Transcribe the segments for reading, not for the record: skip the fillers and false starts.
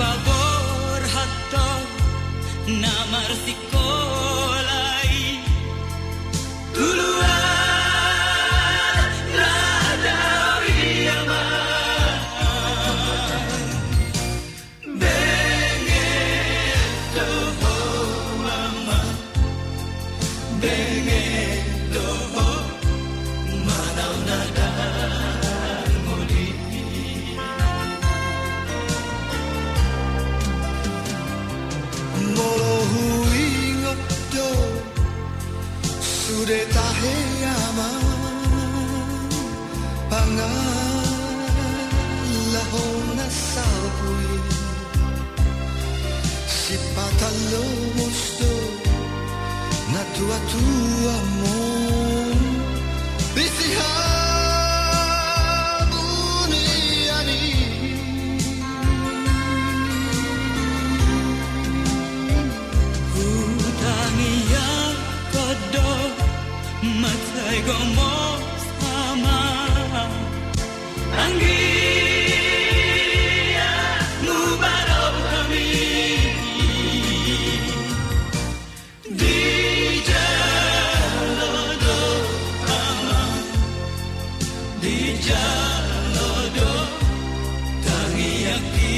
pabor hatto namar sikolai tuluan nada wiyama bengen toho mama bengen toho manaw nada sudah taheyama pangalahon na sabui si patalo musto na tua-tua mo bisihabuniani hutangiya kodo matay gomo sama anggia mubaraw kami di jalodo ama di jalodo tangiyaki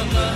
ama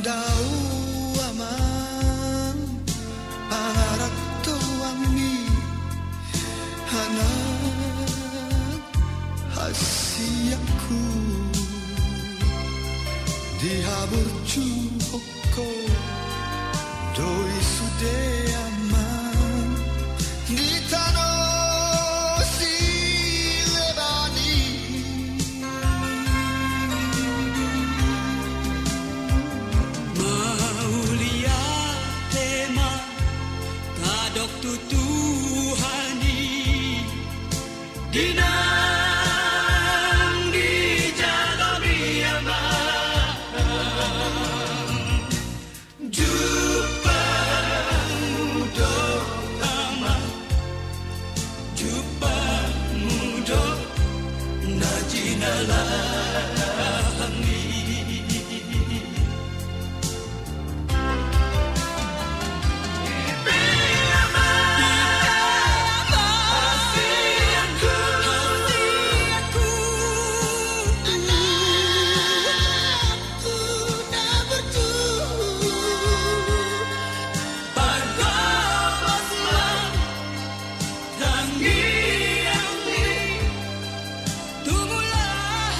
Dau aman pangarap tuangi hanan hasiaku dihabur cuhoko doi sude aman di tanah silebani tutuhani dinang di jalan ama jumpa mudo ama jumpa mudo najinalami Tumulah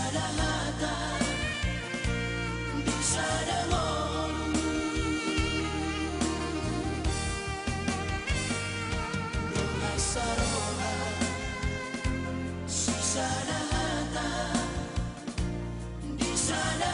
salahatan di sana ngolu doa saroha si salahatan di sana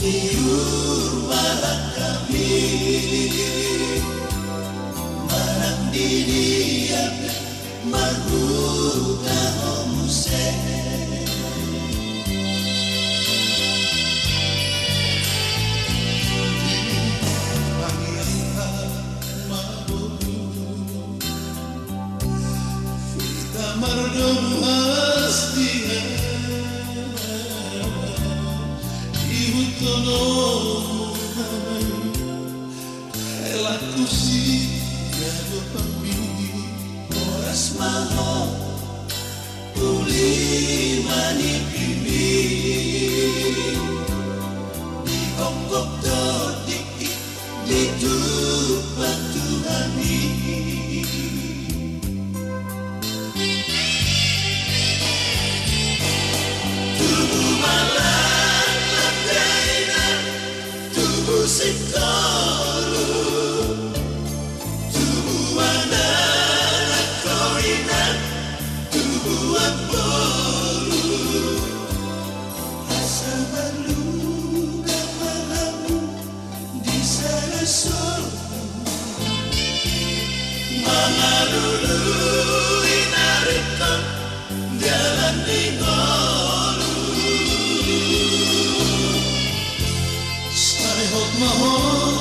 tiur malam kami malam diria marhuta homuse Oras maho uli manikimi di gonggok dodik di tupak Tuhani tubuh malam lakaina tubuh sikalu tubuh anak koina tubuh apolu asa malu kapalamu di sana solo mangalulu inarikon jalan tingolu sarihot mahon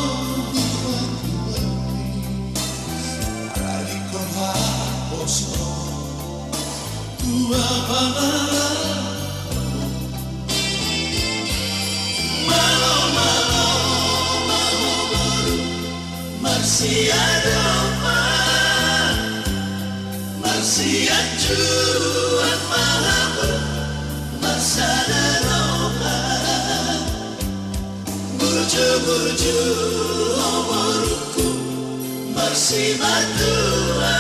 tua panala malo malo malo baru marsia doma marsia juan mahabu marsada roha burju burju omoruku marsi matua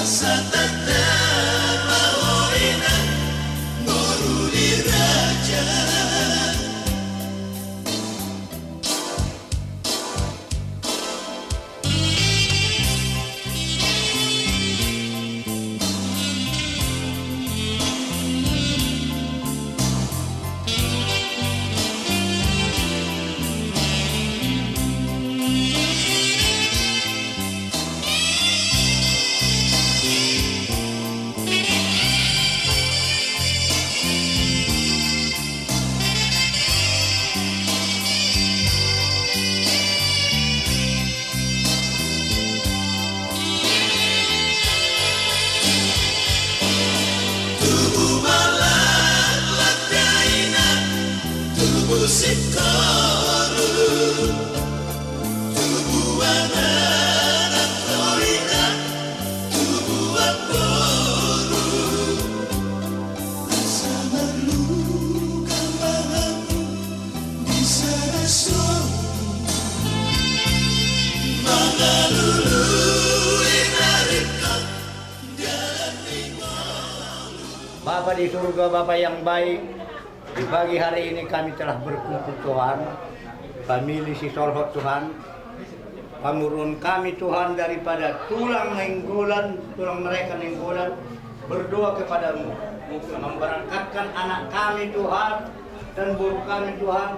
Satata mahoina ngoruli raja sikaru tubuh anak koina tubuh apolu asa malu kambahamu bisa rasul mangalulu inarikon jalan tinggalu. Bapa di surga, Bapa yang baik, di pagi hari ini kami telah berkumpul Tuhan, famili si sorhot Tuhan, pamurun kami Tuhan daripada tulang nenggolan, tulang mereka nenggolan, berdoa kepadamu, memberangkatkan anak kami Tuhan, dan buruh kami Tuhan,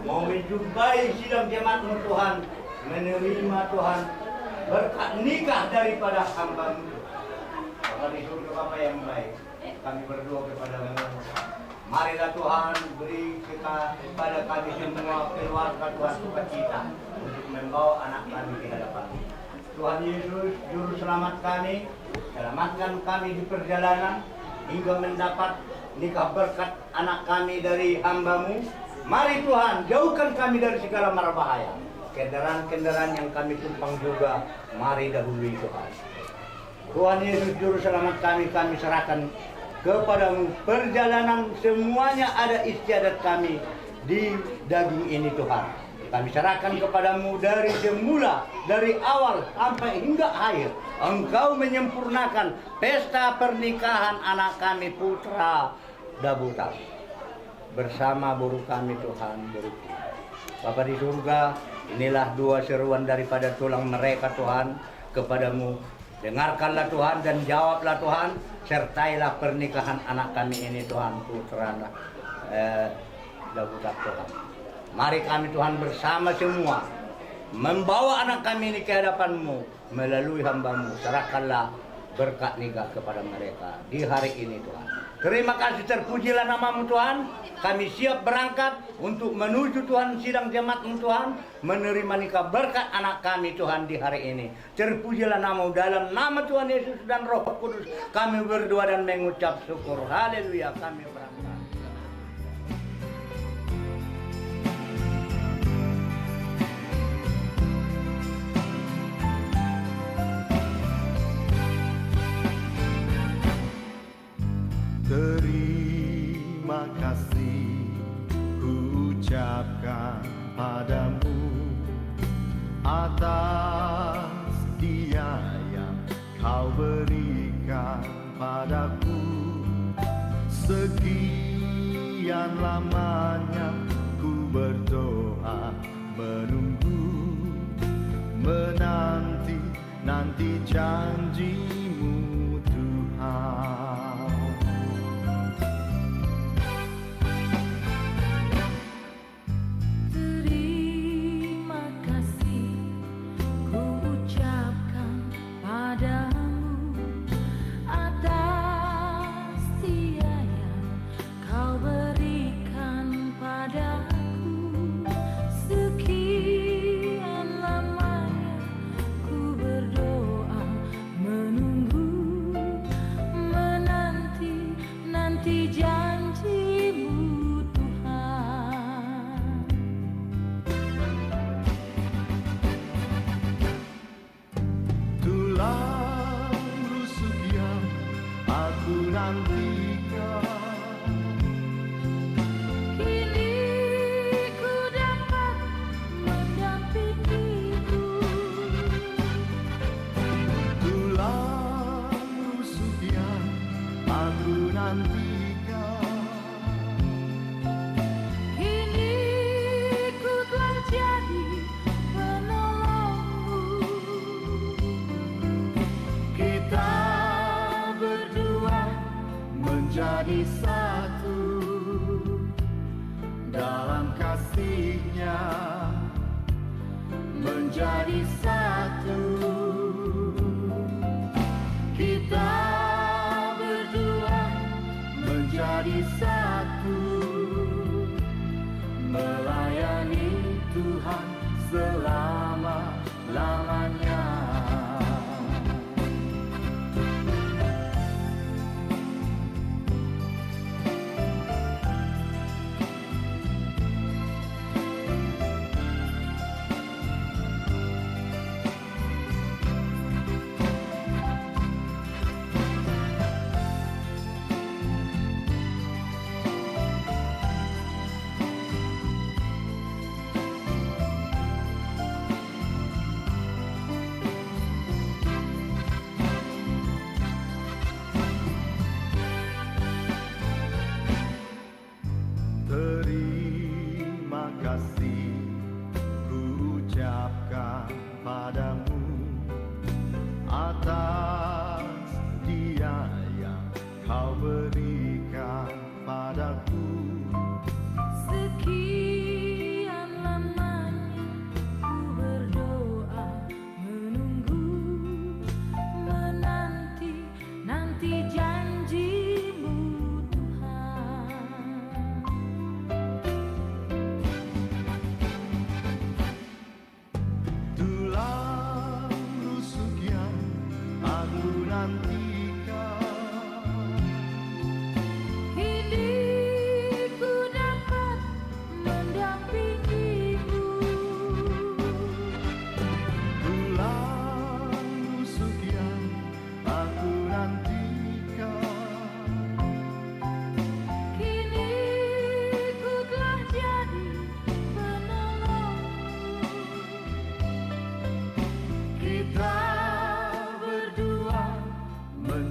mau menjumpai sidang jemaatmu Tuhan, menerima Tuhan, berkat nikah daripada hamba-Mu. Bapa di surga, Bapa yang baik, kami berdoa kepadamu. Marilah Tuhan beri kita kepada kami semua keluarga Tuhan sukacita untuk membawa anak kami di hadapan. Tuhan Yesus, Juru Selamat kami, selamatkan kami di perjalanan, hingga mendapat nikah berkat anak kami dari hamba-Mu. Mari Tuhan, jauhkan kami dari segala mara bahaya. Kendaraan-kendaraan yang kami tumpang juga, mari dahului Tuhan. Tuhan Yesus Juru Selamat kami serahkan kepadamu. Perjalanan semuanya ada istiadat kami di daging ini Tuhan. Kami serahkan kepadamu dari semula, dari awal sampai hingga akhir. Engkau menyempurnakan pesta pernikahan anak kami putra Dabutar. Bersama buruh kami Tuhan berukti. Bapa di surga, inilah dua seruan daripada tulang mereka Tuhan kepadamu. Dengarkanlah Tuhan dan jawablah Tuhan. Sertailah pernikahan anak kami ini Tuhan putra Dabutar Tuhan. Mari kami Tuhan bersama semua membawa anak kami ini ke hadapan-Mu melalui hamba-Mu. Serahkanlah berkat nikah kepada mereka di hari ini Tuhan. Terima kasih, terpujilah nama-Mu Tuhan. Kami siap berangkat untuk menuju Tuhan sidang jemaat-Mu Tuhan, menerima nikah berkat anak kami Tuhan di hari ini. Terpujilah nama-Mu, dalam nama Tuhan Yesus dan Roh Kudus kami berdoa dan mengucap syukur. Haleluya, kami berangkat. Terima kasih ku ucapkan padamu atas dia yang kau berikan padaku. Sekian lamanya ku berdoa menunggu, menanti janji-Mu Tuhan. Menjadi satu dalam kasih-Nya, menjadi satu. Kita berdua menjadi satu, melayani Tuhan selama-lamanya.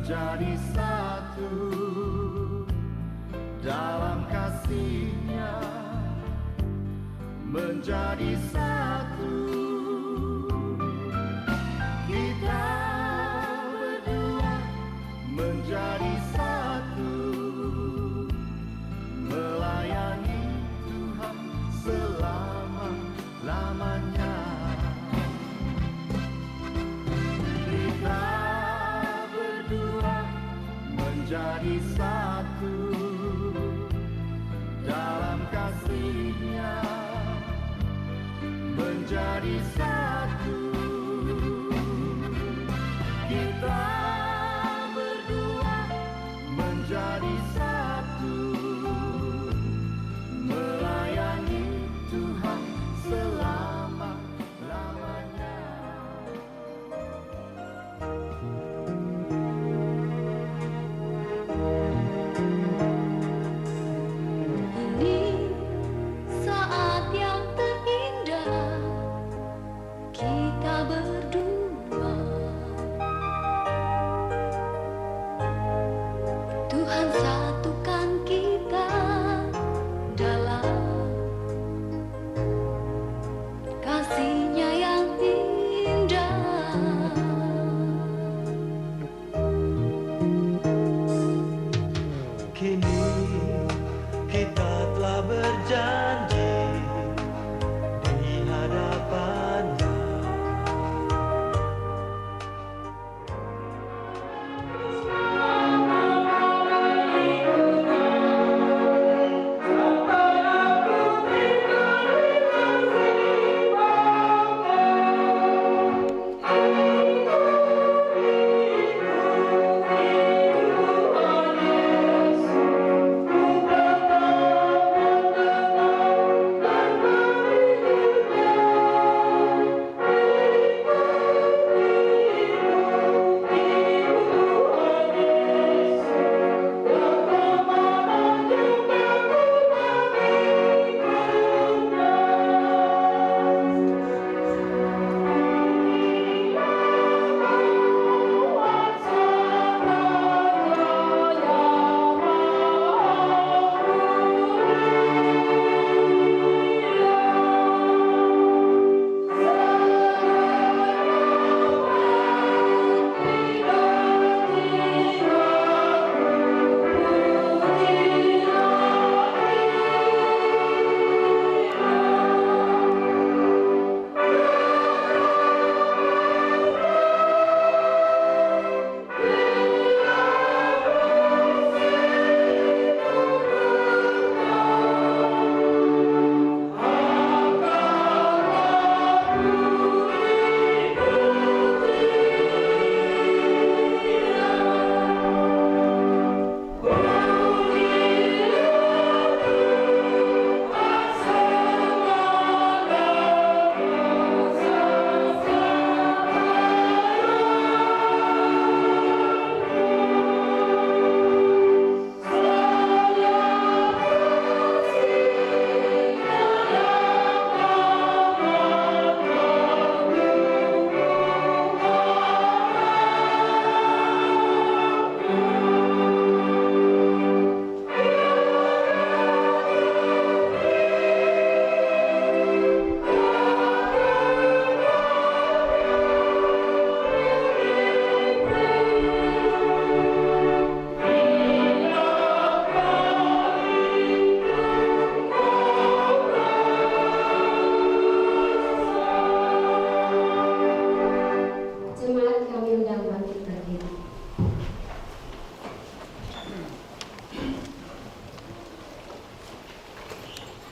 menjadi satu dalam kasih-Nya, menjadi satu. Kita berdua menjadi satu, melayani Tuhan selama-lamanya. Kita berdua menjadi satu dalam kasih-Nya, menjadi satu. Kita berdua menjadi satu, melayani Tuhan selama-lamanya. Ini saat yang terindah, kita berdua. Tuhan satukan kita dalam kasih-Nya yang indah. Kini kita telah berjanji di hadapan-Nya.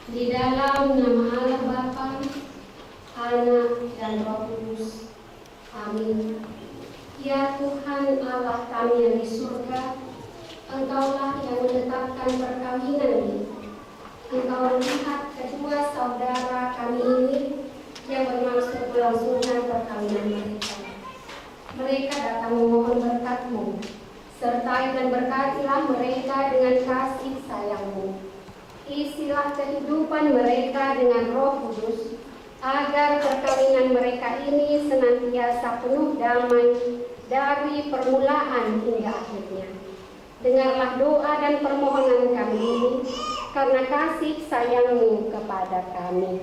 Di dalam nama Allah Bapa, Anak, dan Roh Kudus. Amin. Ya Tuhan Allah kami yang di surga, Engkaulah yang menetapkan perkawinan ini. Engkau melihat kedua saudara kami ini yang bermaksud melangsungkan perkawinan mereka. Mereka datang memohon berkat-Mu, sertai dan berkatilah mereka dengan kasih sayang-Mu. Isilah kehidupan mereka dengan Roh Kudus, agar perkawinan mereka ini senantiasa penuh damai dari permulaan hingga akhirnya. Dengarlah doa dan permohonan kami ini karena kasih sayang-Mu kepada kami.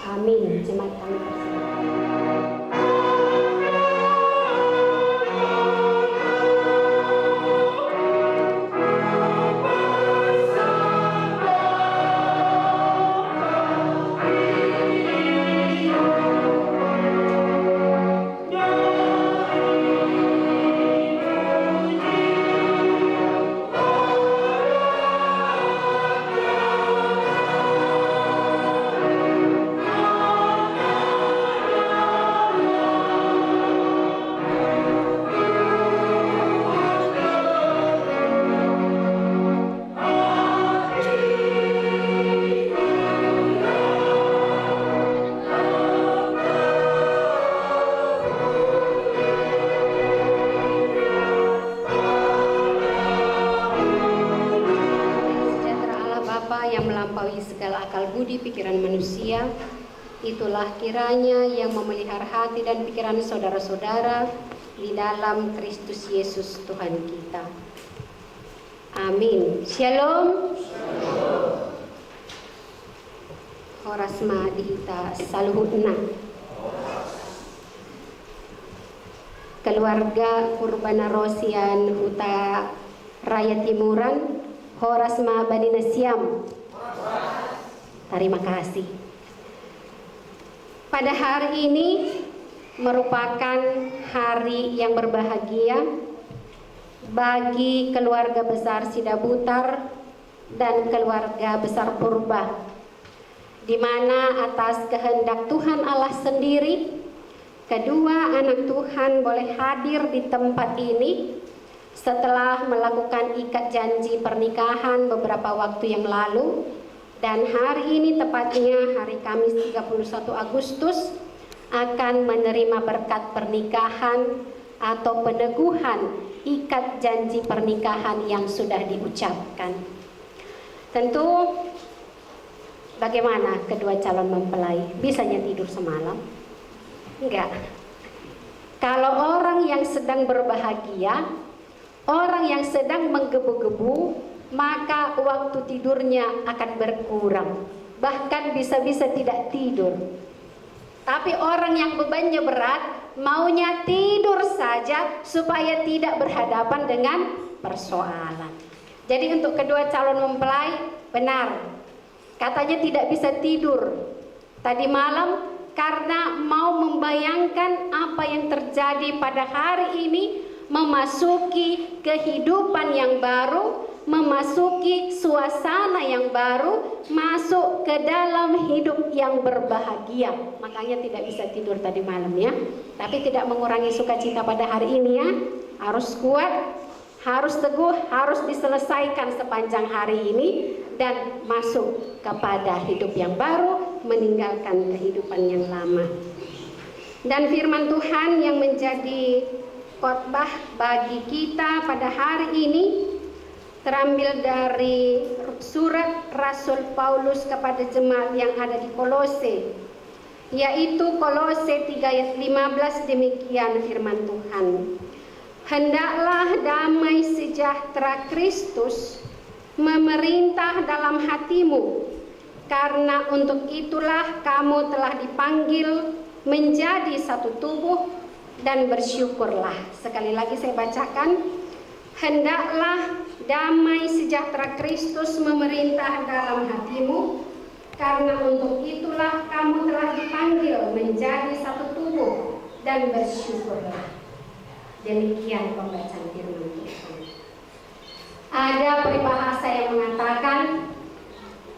Amin. Jemaat kami bersama. Yang melampaui segala akal budi pikiran manusia, itulah kiranya yang memelihara hati dan pikiran saudara-saudara di dalam Kristus Yesus Tuhan kita. Amin. Shalom. Horas Madhita Saluhutna. Keluarga Purbana Rosian Huta Raya Timuran, Horas Ma Badina Siam. Terima kasih. Pada hari ini merupakan hari yang berbahagia bagi keluarga besar Sidabutar dan keluarga besar Purba, di mana atas kehendak Tuhan Allah sendiri, kedua anak Tuhan boleh hadir di tempat ini setelah melakukan ikat janji pernikahan beberapa waktu yang lalu. Dan hari ini tepatnya hari Kamis 31 Agustus akan menerima berkat pernikahan atau peneguhan ikat janji pernikahan yang sudah diucapkan. Tentu bagaimana kedua calon mempelai? Bisanya tidur semalam? Enggak. Kalau orang yang sedang berbahagia, orang yang sedang menggebu-gebu, maka waktu tidurnya akan berkurang, bahkan bisa-bisa tidak tidur. Tapi orang yang bebannya berat, maunya tidur saja supaya tidak berhadapan dengan persoalan. Jadi untuk kedua calon mempelai, benar, katanya tidak bisa tidur tadi malam karena mau membayangkan apa yang terjadi pada hari ini, memasuki kehidupan yang baru, memasuki suasana yang baru, masuk ke dalam hidup yang berbahagia. Makanya tidak bisa tidur tadi malam ya. Tapi tidak mengurangi sukacita pada hari ini ya. Harus kuat, harus teguh, harus diselesaikan sepanjang hari ini dan masuk kepada hidup yang baru, meninggalkan kehidupan yang lama. Dan firman Tuhan yang menjadi khotbah bagi kita pada hari ini terambil dari surat Rasul Paulus kepada jemaat yang ada di Kolose, yaitu Kolose 3 ayat 15. Demikian firman Tuhan. Hendaklah damai sejahtera Kristus memerintah dalam hatimu, karena untuk itulah kamu telah dipanggil menjadi satu tubuh, dan bersyukurlah. Sekali lagi saya bacakan. Hendaklah damai sejahtera Kristus memerintah dalam hatimu, karena untuk itulah kamu telah dipanggil menjadi satu tubuh, dan bersyukurlah. Demikian pembacaan firman Tuhan. Ada peribahasa yang mengatakan,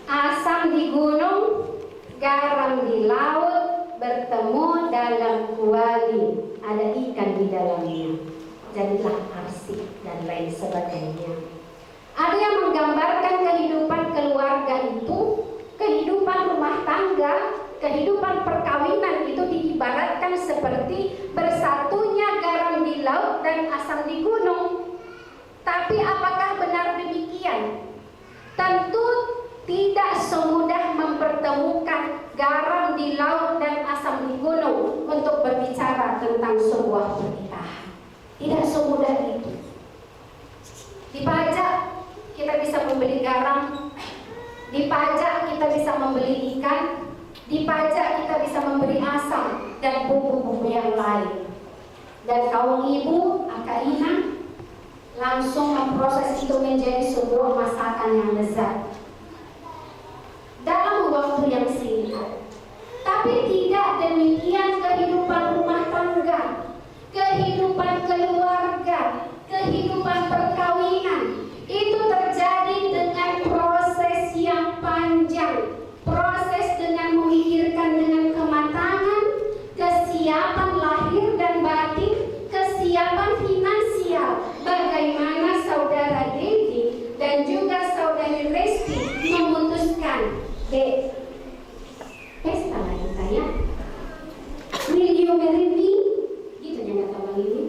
asam di gunung, garam di laut, bertemu dalam kuali, ada ikan di dalamnya, jadilah arsik dan lain sebagainya. Ada yang menggambarkan kehidupan keluarga itu, kehidupan rumah tangga, kehidupan perkawinan itu diibaratkan seperti bersatunya garam di laut dan asam di gunung. Tapi apakah benar demikian? Tentu tidak semudah mempertemukan garam di laut dan asam di gunung untuk berbicara tentang sebuah pernikahan. membeli ikan, dipajak kita bisa memberi asam dan bumbu-bumbu yang lain. Dan kaum ibu, Akak Ina, langsung memproses itu menjadi sebuah masakan yang lezat dalam waktu yang singkat. Tapi tidak demikian kehidupan rumah tangga, kehidupan keluarga, kehidupan perkawinan. Itu terjadi dengan proses yang panjang, proses dengan memikirkan dengan kematangan, kesiapan lahir dan batin, kesiapan finansial. Bagaimana saudara Dedi dan juga saudari Resti memutuskan, Dek, pesta lah kita ya. Will you marry me? Gitu yang kata Bang ini.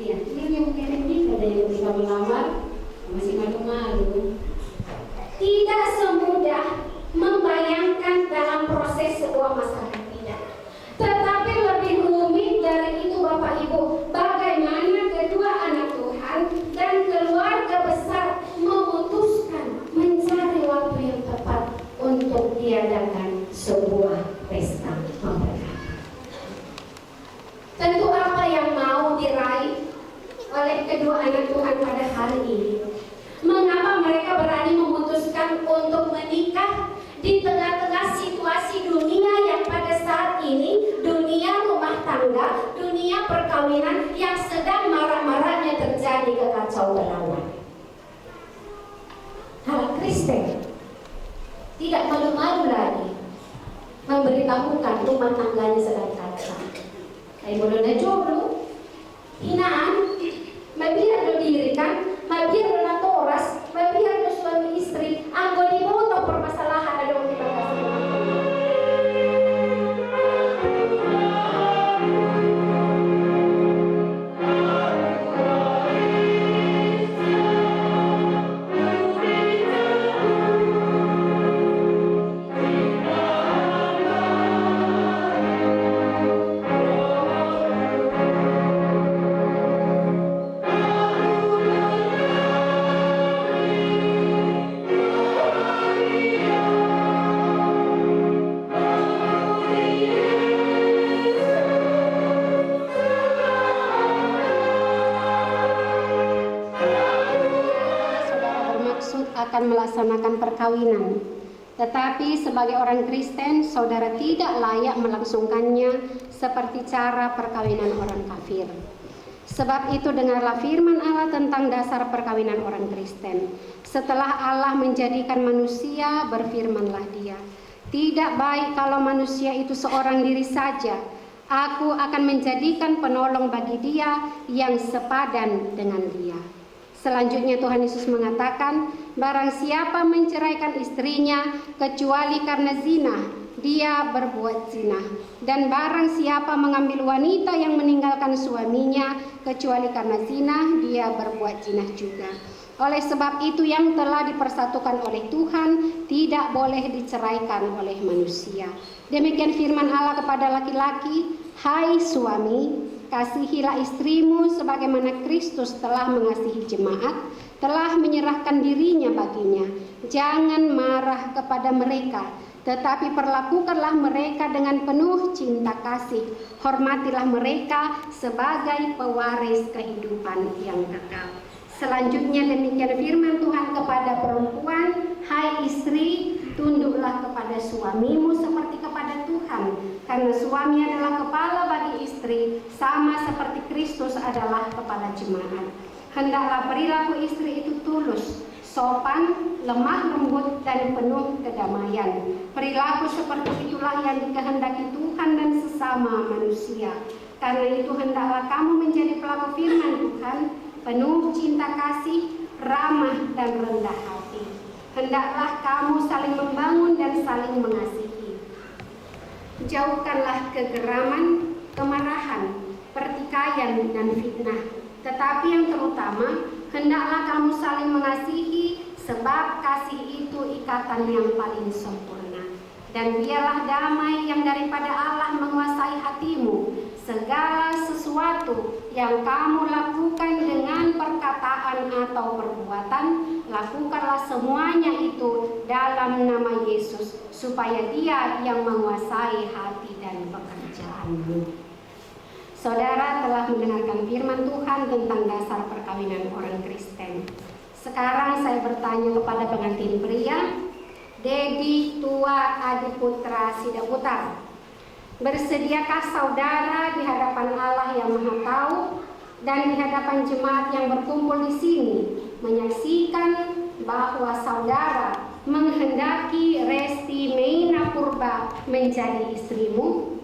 Iya, will you marry me? Ada yang tinggal melamar, masih malu-malu. Tidak semudah membayangkan dalam proses sebuah masakan tidak. Tetapi lebih rumit dari itu Bapak Ibu, bagaimana kedua anak Tuhan dan keluarga besar memutuskan mencari waktu yang tepat untuk diadakan sebuah pesta pernikahan. Tentu apa yang mau diraih oleh kedua anak Tuhan pada hari ini? Mengapa mereka berani memutuskan untuk menikah di tengah-tengah situasi dunia yang pada saat ini, dunia rumah tangga, dunia perkawinan yang sedang marak-maraknya terjadi kekacauan berawal. Hal Kristen tidak malu-malu lagi memberitahukan rumah tangganya sedang kacau. Kayak boleh jomblo, hinaan, mabiar lo dirikan, mabiar lo natoras, mabiar lo suami istri, anggo dibutuh permasalahan ada di bagasi. Akan melaksanakan perkawinan, tetapi sebagai orang Kristen saudara tidak layak melangsungkannya seperti cara perkawinan orang kafir. Sebab itu dengarlah firman Allah tentang dasar perkawinan orang Kristen. Setelah Allah menjadikan manusia, berfirmanlah Dia, tidak baik kalau manusia itu seorang diri saja. Aku akan menjadikan penolong bagi dia yang sepadan dengan dia. Selanjutnya Tuhan Yesus mengatakan, barang siapa menceraikan istrinya kecuali karena zina, dia berbuat zina. Dan barang siapa mengambil wanita yang meninggalkan suaminya kecuali karena zina, dia berbuat zina juga. Oleh sebab itu yang telah dipersatukan oleh Tuhan tidak boleh diceraikan oleh manusia. Demikian firman Allah kepada laki-laki, hai suami, kasihilah istrimu sebagaimana Kristus telah mengasihi jemaat, telah menyerahkan dirinya baginya. Jangan marah kepada mereka, tetapi perlakukanlah mereka dengan penuh cinta kasih. Hormatilah mereka sebagai pewaris kehidupan yang kekal. Selanjutnya demikian firman Tuhan kepada perempuan, hai istri, tunduklah kepada suamimu seperti kepada Tuhan, karena suami adalah kepala bagi istri, sama seperti Kristus adalah kepala jemaat. Hendaklah perilaku istri itu tulus, sopan, lemah lembut, dan penuh kedamaian. Perilaku seperti itulah yang dikehendaki Tuhan dan sesama manusia. Karena itu hendaklah kamu menjadi pelaku firman Tuhan, penuh cinta kasih, ramah dan rendah hati. Hendaklah kamu saling membangun dan saling mengasihi. Jauhkanlah kegeraman, kemarahan, pertikaian dan fitnah. Tetapi yang terutama, hendaklah kamu saling mengasihi, sebab kasih itu ikatan yang paling sempurna. Dan biarlah damai yang daripada Allah menguasai hatimu. Segala sesuatu yang kamu lakukan dengan perkataan ucapan atau perbuatan, lakukanlah semuanya itu dalam nama Yesus, supaya Dia yang menguasai hati dan pekerjaanmu. Saudara telah mendengarkan firman Tuhan tentang dasar perkawinan orang Kristen. Sekarang saya bertanya kepada pengantin pria, Dedi Tua Adiputra Sidaputar, bersediakah saudara di hadapan Allah yang Maha Tahu dan di hadapan jemaat yang berkumpul di sini menyaksikan bahwa saudara menghendaki Resti Meina Purba menjadi istrimu?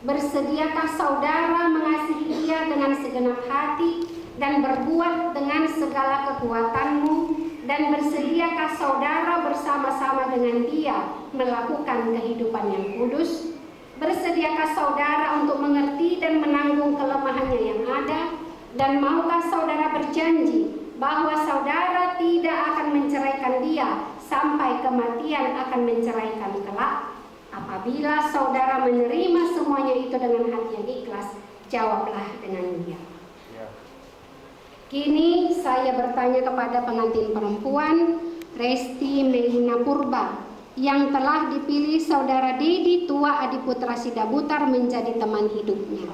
Bersediakah saudara mengasihi dia dengan segenap hati dan berbuat dengan segala kekuatanmu? Dan bersediakah saudara bersama-sama dengan dia melakukan kehidupan yang kudus? Bersediakah saudara untuk mengerti dan menanggung kelemahannya yang ada? Dan maukah saudara berjanji bahwa saudara tidak akan menceraikan dia sampai kematian akan menceraikan kelak? Apabila saudara menerima semuanya itu dengan hati yang ikhlas, jawablah dengan dia. Kini saya bertanya kepada pengantin perempuan Resti Meina Purba yang telah dipilih saudara Dedi Tua Adiputra Sidaputar menjadi teman hidupnya.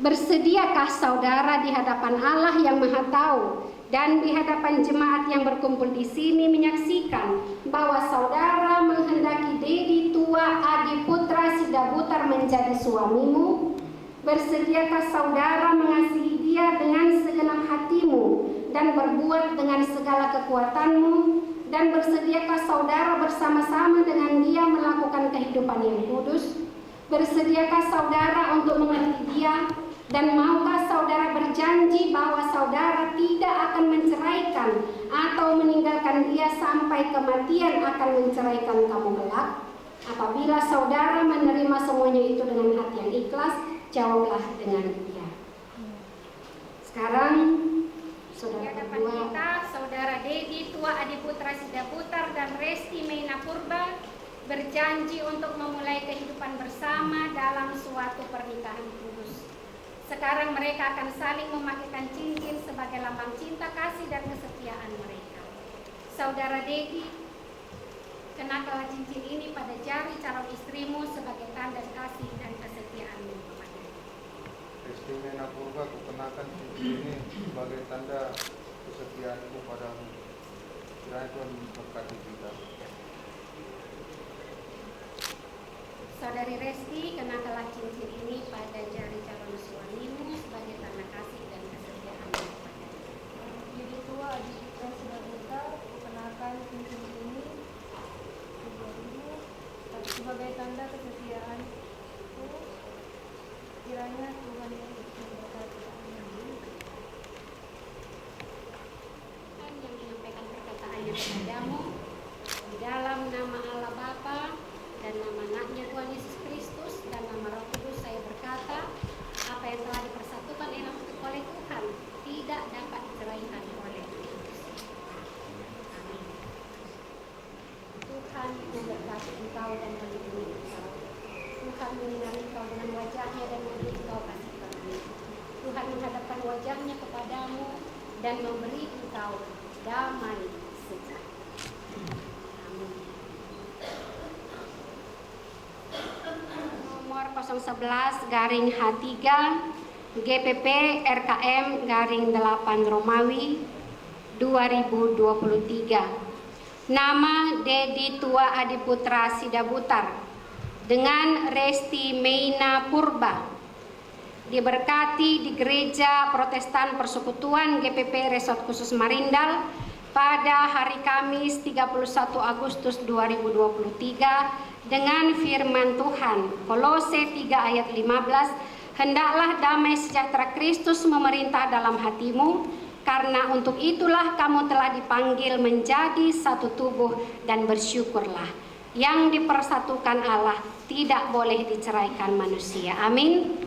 Bersediakah saudara di hadapan Allah yang Maha Tahu dan di hadapan jemaat yang berkumpul di sini menyaksikan bahwa saudara menghendaki Dedi Tua Adiputra Sidaputar menjadi suamimu? Bersediakah saudara mengasihi dia dengan segenap hatimu dan berbuat dengan segala kekuatanmu? Dan bersediakah saudara bersama-sama dengan dia melakukan kehidupan yang kudus? Bersediakah saudara untuk mengerti dia? Dan maukah saudara berjanji bahwa saudara tidak akan menceraikan atau meninggalkan dia sampai kematian akan menceraikan kamu kelak? Apabila saudara menerima semuanya itu dengan hati yang ikhlas, jawablah dengan iya. Sekarang saudara berdua, kita, saudara Dedi Tua Adiputra Sidaputar dan Resti Meina Purba berjanji untuk memulai kehidupan bersama dalam suatu pernikahan kudus. Sekarang mereka akan saling memakaikan cincin sebagai lambang cinta kasih dan kesetiaan mereka. Saudara Dedi, kenakanlah cincin ini pada jari calon istrimu sebagai tanda kasih dan kesetiaanmu kepadanya. Resti Meina Purba, kukenakan cincin ini sebagai tanda kesetiaanku padamu. Kiranya Tuhan memberkati kita. Saudari Resti, kenakanlah cincin ini pada jari calon suamimu sebagai tanda kasih dan kesetiaanmu kepadanya. Dedi Tua Adiputra Sidaputar, kukenakan cincin ini sebagai tanda kesetiaanku. Kiranya Tuhan yang memberkati. Yang menyampaikan perkataannya kepadamu di dalam nama Allah Bapa dan nama anaknya Tuhan Yesus Kristus dan nama Roh Kudus, saya berkata, apa yang telah dipersatukan oleh Tuhan tidak dapat diceraikan oleh manusia. Amin. Tuhan memberkati engkau dan melindungi engkau. Tuhan menyinari engkau dengan wajahnya dan memberi engkau kasih karunia. Tuhan menghadapkan wajahnya kepadamu dan memberi engkau damai sejahtera. Amin. Nomor 011/H3 GPP RKM /8 Romawi 2023. Nama Dedi Tua Adiputra Sidaputar dengan Resti Meina Purba diberkati di Gereja Protestan Persekutuan GPP Resort Khusus Marindal pada hari Kamis 31 Agustus 2023 dengan firman Tuhan Kolose 3 ayat 15, hendaklah damai sejahtera Kristus memerintah dalam hatimu, karena untuk itulah kamu telah dipanggil menjadi satu tubuh, dan bersyukurlah. Yang dipersatukan Allah tidak boleh diceraikan manusia. Amin.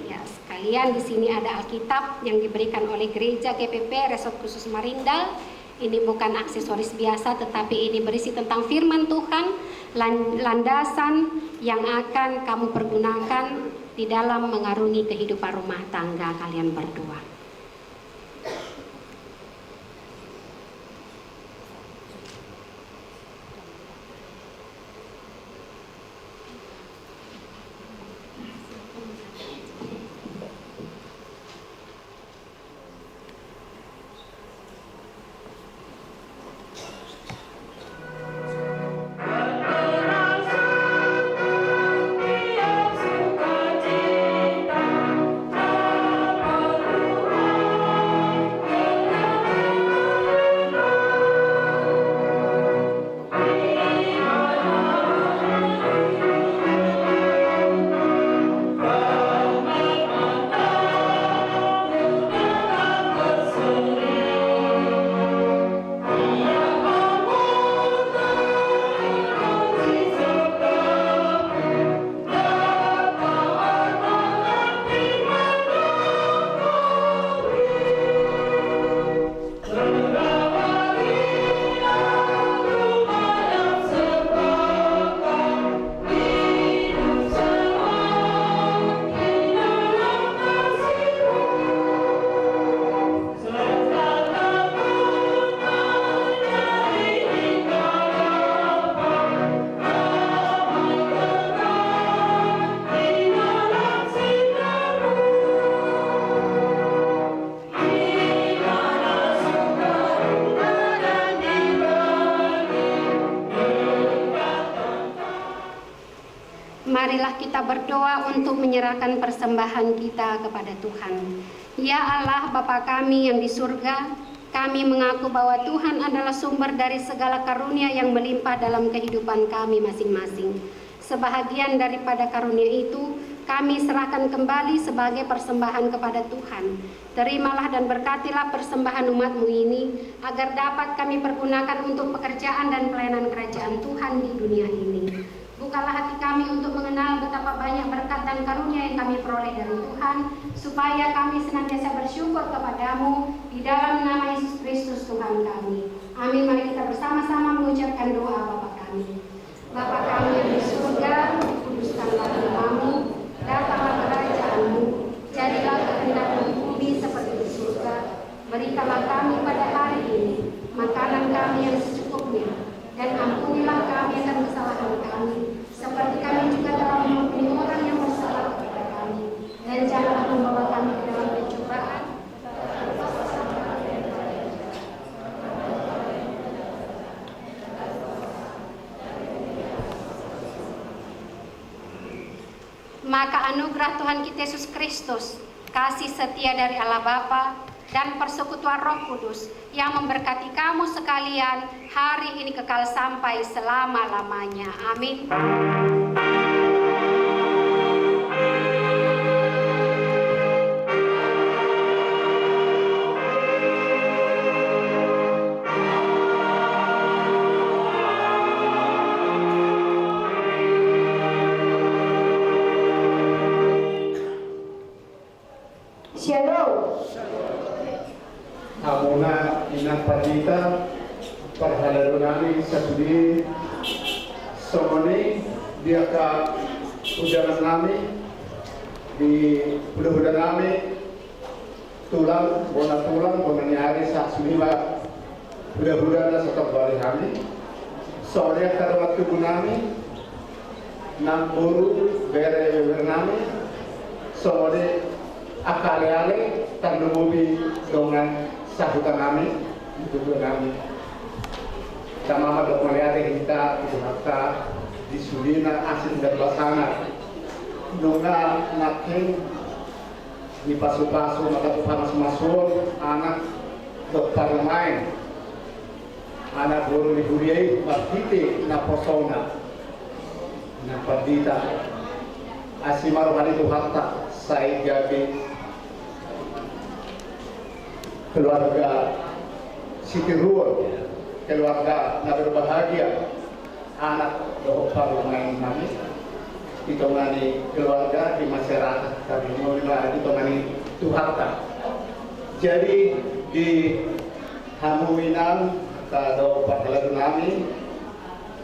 Ya, sekalian di sini ada Alkitab yang diberikan oleh Gereja GPP Resort Khusus Marindal. Ini bukan aksesoris biasa, tetapi ini berisi tentang firman Tuhan, landasan yang akan kamu pergunakan di dalam mengarungi kehidupan rumah tangga kalian berdua. marilah kita berdoa untuk menyerahkan persembahan kita kepada Tuhan. Ya Allah, Bapa kami yang di surga, kami mengaku bahwa Tuhan adalah sumber dari segala karunia yang melimpah dalam kehidupan kami masing-masing. Sebahagian daripada karunia itu kami serahkan kembali sebagai persembahan kepada Tuhan. Terimalah dan berkatilah persembahan umat-Mu ini, agar dapat kami pergunakan untuk pekerjaan dan pelayanan kerajaan Tuhan di dunia ini. Bukalah hati kami untuk mengenal betapa banyak berkat dan karunia yang kami peroleh dari Tuhan, supaya kami senantiasa bersyukur kepadamu di dalam nama Yesus Kristus Tuhan kami. Amin. Mari kita bersama-sama mengucapkan doa Bapa kami. Bapa kami yang di surga, kuduskanlah namamu, datanglah kerajaan-Mu, jadilah kehendak-Mu di bumi seperti di surga. Berikanlah kami pada hari ini makanan kami yang secukupnya, dan ampunilah kami akan kesalahan kami, seperti kami juga telah mengampuni orang yang bersalah kepada kami. Dan janganlah membawa kami ke dalam pencobaan, maka anugerah Tuhan kita Yesus Kristus, kasih setia dari Allah Bapa, dan persekutuan Roh Kudus yang memberkati kamu sekalian hari ini kekal sampai selama-lamanya. Amin. Shalom. Amuna inang padita parhalarunani satudi somoni dia ka ujaran nami di udah nami tulang bona nyari saksuniwa udah setok bari kami soalnya kada waktu gunami nam buru bere nami soalnya akale-ale tandumubi dengan sahutan kami, itu kami. Sama dok melihat kita kita di Sudina asin dan basana. Nunga naking di pasu-pasu mata panas masuk anak dok parmain. Anak guru di Buriai partiti na posona. Na partita asimaru hari itu hatta saya jadi keluarga Siti Ruol, keluarga yang berbahagia, anak dohopar main kami, ditongani keluarga di masyarakat kami, ditongani Tuharta. Jadi di Hamuinan, dohopar lagu kami,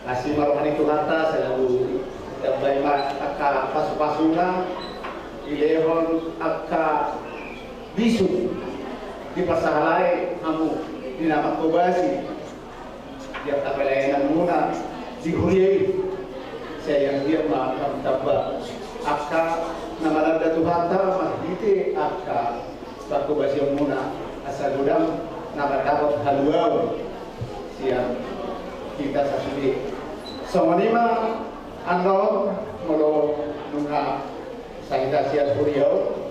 asimar hari Tuharta selalu terbaik akka pasu-pasuna, ilehon akka bisu. Di pasahalai kamu di nama kobasi dia tak pelayanan muna di Huriai saya yang dia maafkan tabah akka nama lada Tuhata mahdite akka tak kobasi yang muna asal gudang nama dapat haluau siang kita sasudi somanima ando molo nunga saya siap Huriau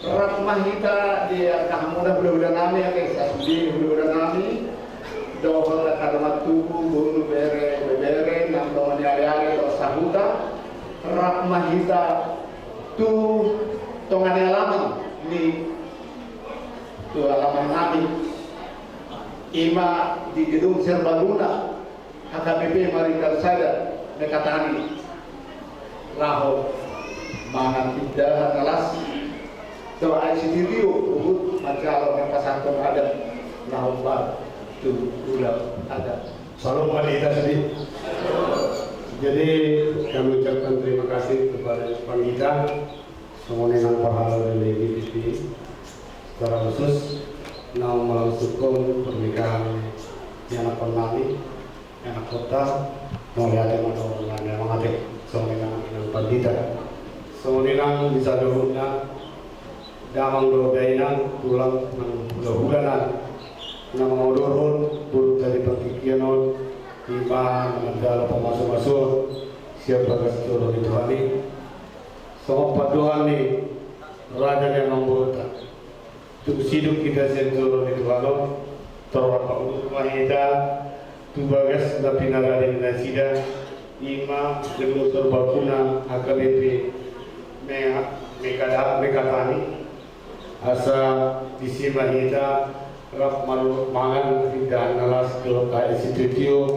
rahmah kita dia kamudah bulan nami yang sasudi bulan nami dohol karmat tubuh bulu bere nam dohol yale atau sahuta rahmah kita tu tongan alaman ni tu alaman nami ima di gedung Serbaguna HKBP Marikan Sada dekatani raho mangan tidak nalas doa ICTV ubud majalah yang pasantun ada nahumbar tu ulang ada. Salam wanita sedih. Jadi kami ucapkan terima kasih kepada panitia semuanya pahala dari TV secara khusus yang melangsungkan pernikahan yang kami anak kota melihat yang mengatik semuanya dengan panitia semuanya bisa dulunya damang dodainan tulang hulanan na mga udurun puro dari pagkikianon iba na mandala pamasok-masok siya pagkasturo ni Tuhani sama paduan ni raja yang membuat tu siduk kita sentuh itu kalau terwakaf mahida tu bagas na pinagari na sida ima dengan serbakuna AKBP mekatani asa disi mahida rap malu mangan tidak nalas ke institutio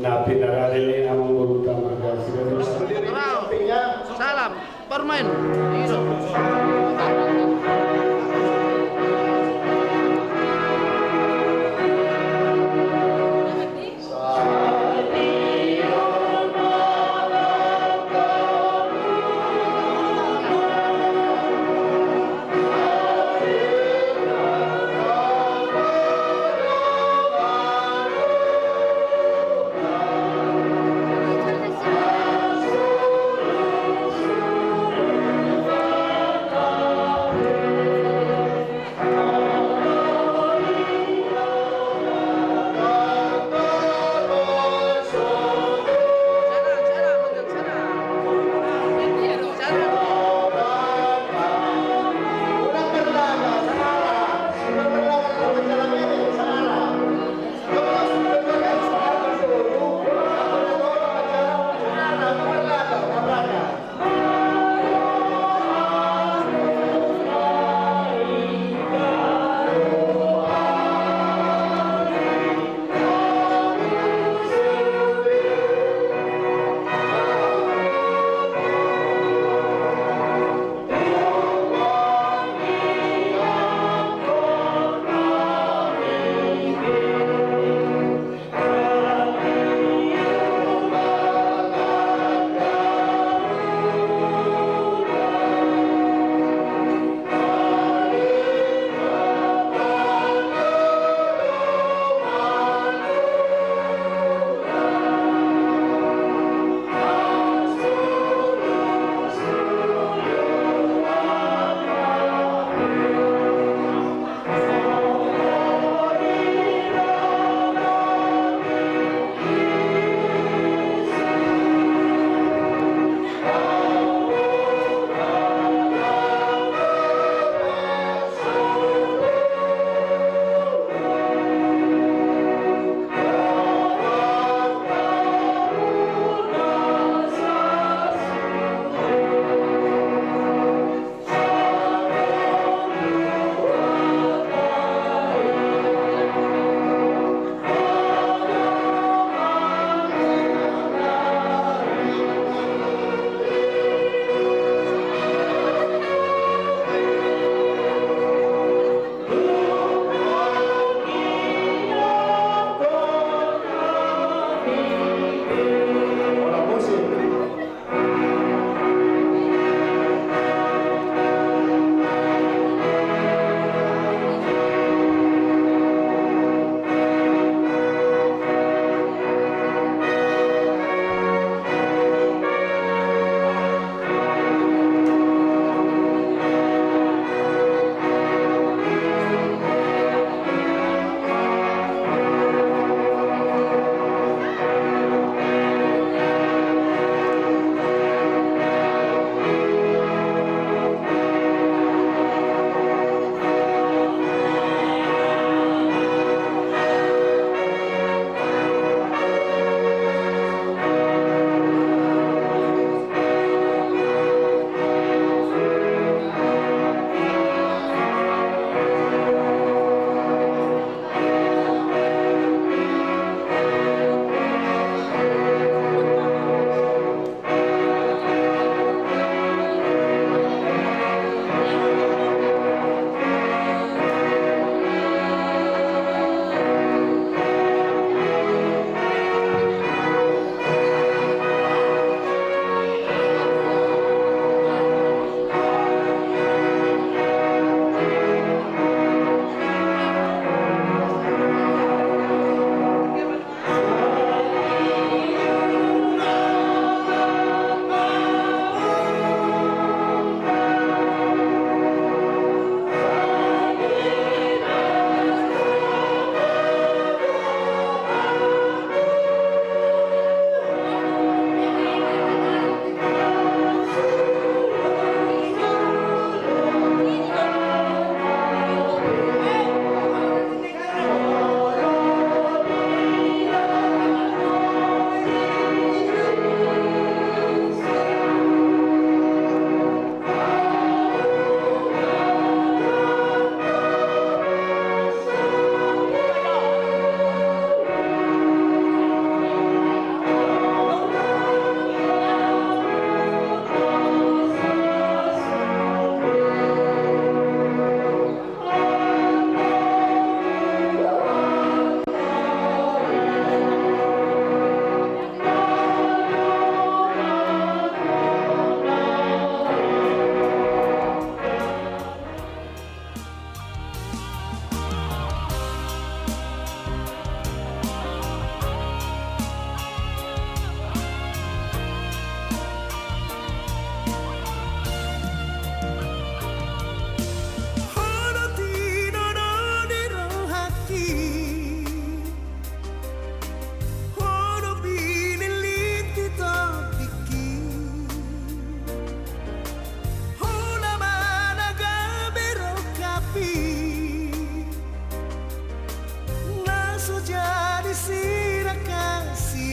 na pinagari ni amang berutama kasih Salam, permen. Salam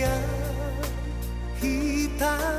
yang hitam